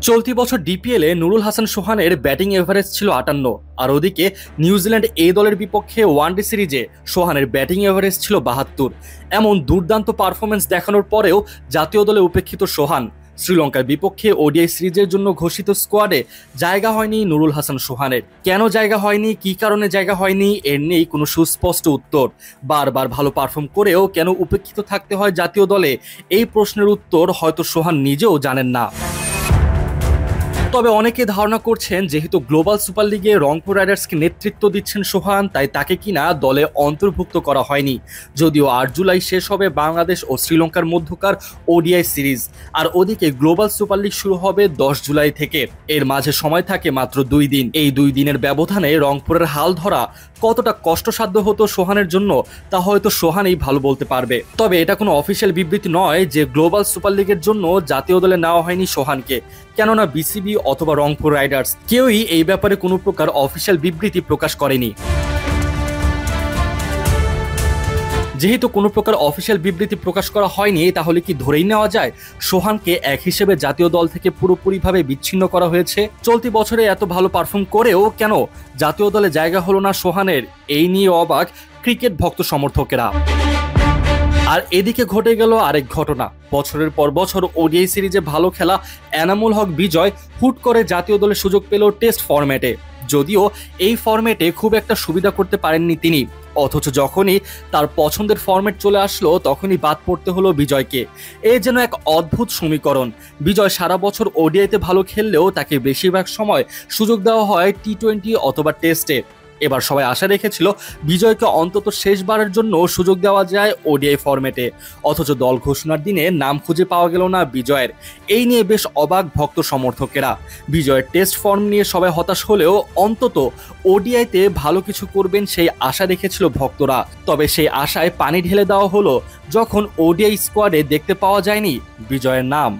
চলতি বছর ডিপিএলে Nurul Hasan সোহানের batting average ছিল ৫৮, আর ওদিকে নিউজিল্যান্ড এ দলের বিপক্ষে ওয়ানডে সিরিজে সোহানের ব্যাটিং এভারেজ ছিল ৭২। এমন দুর্দান্ত পারফরমেন্স দেখানোর পরেও জাতীয় দলে উপেক্ষিত সোহান। শ্রীলঙ্কার বিপক্ষে ওডিআই সিরিজের জন্য ঘোষিত স্কোয়াডে জায়গা হয়নি নুরুল হাসান সোহানের। কেন জায়গা হয়নি, কী কারণে জায়গা হয়নি, এর নেই কোনো সুস্পষ্ট উত্তর। বারবার ভালো পারফর্ম করেও কেন উপেক্ষিত থাকতে হয় জাতীয় দলে, এই প্রশ্নের উত্তর হয়তো সোহান নিজেও জানেন না। তবে অনেকে ধারণা করছেন যেহেতু গ্লোবাল সুপার লিগে রংপুর রাইডার্সকে নেতৃত্ব দিচ্ছেন সোহান, তাই তাকে কিনা দলে অন্তর্ভুক্ত করা হয়নি। যদিও ৮ জুলাই শেষ হবে বাংলাদেশ ও শ্রীলঙ্কার মধ্যকার ওডিআই সিরিজ, আর ওদিকে গ্লোবাল সুপার লিগ শুরু হবে ১০ জুলাই থেকে। এর মাঝে সময় থাকে মাত্র ২ দিন। এই ২ দিনের ব্যবধানে রংপুরের হাল ধরা কতটা কষ্টসাধ্য হতো সোহানের জন্য, তা হয়তো সোহানই ভালো বলতে পারবে। তবে এটা কোনো অফিসিয়াল বিবৃতি নয় যে গ্লোবাল সুপার লিগের জন্য জাতীয় দলে নেওয়া হয়নি সোহানকে, কেননা বিসিবি অথবা রংপুর রাইডার্স কেউই এই ব্যাপারে কোনো প্রকার অফিসিয়াল বিবৃতি প্রকাশ করেনি। যেহেতু কোনো প্রকার অফিসিয়াল বিবৃতি প্রকাশ করা হয়নি, তাহলে কি ধরেই নেওয়া যায় সোহানকে এক হিসেবে জাতীয় দল থেকে পুরোপুরিভাবে বিচ্ছিন্ন করা হয়েছে? চলতি বছরে এত ভালো পারফর্ম করেও কেন জাতীয় দলে জায়গা হলো না সোহানের, এই নিয়ে অবাক ক্রিকেট ভক্ত সমর্থকেরা। আর এদিকে ঘটে গেল আরেক ঘটনা। বছরের পর বছর ওডিআই সিরিজে ভালো খেলা এনামুল হক বিজয় হুট করে জাতীয় দলে সুযোগ পেল টেস্ট ফরম্যাটে। যদিও এই ফরম্যাটে খুব একটা সুবিধা করতে পারেননি তিনি, অথচ যখনই তার পছন্দের ফরম্যাট চলে আসলো তখনই বাদ পড়তে হলো বিজয়কে। এ যেন এক অদ্ভুত সমীকরণ। বিজয় সারা বছর ওডিআইতে ভালো খেললেও তাকে বেশিরভাগ সময় সুযোগ দেওয়া হয় টি-20 অথবা টেস্টে। এবার সবাই আশা রেখেছিল বিজয়কে অন্তত শেষবারের জন্য সুযোগ দেওয়া যায় ওডিআই ফরম্যাটে, অথচ দল ঘোষণার দিনে নাম খুঁজে পাওয়া গেল না বিজয়ের। এই নিয়ে বেশ অবাক ভক্ত সমর্থকেরা। বিজয়ের টেস্ট ফর্ম নিয়ে সবাই হতাশ হলেও অন্তত ওডিআইতে ভালো কিছু করবেন সেই আশা রেখেছিল ভক্তরা। তবে সেই আশায় পানি ঢেলে দেওয়া হলো যখন ওডিআই স্কোয়াডে দেখতে পাওয়া যায়নি বিজয়ের নাম।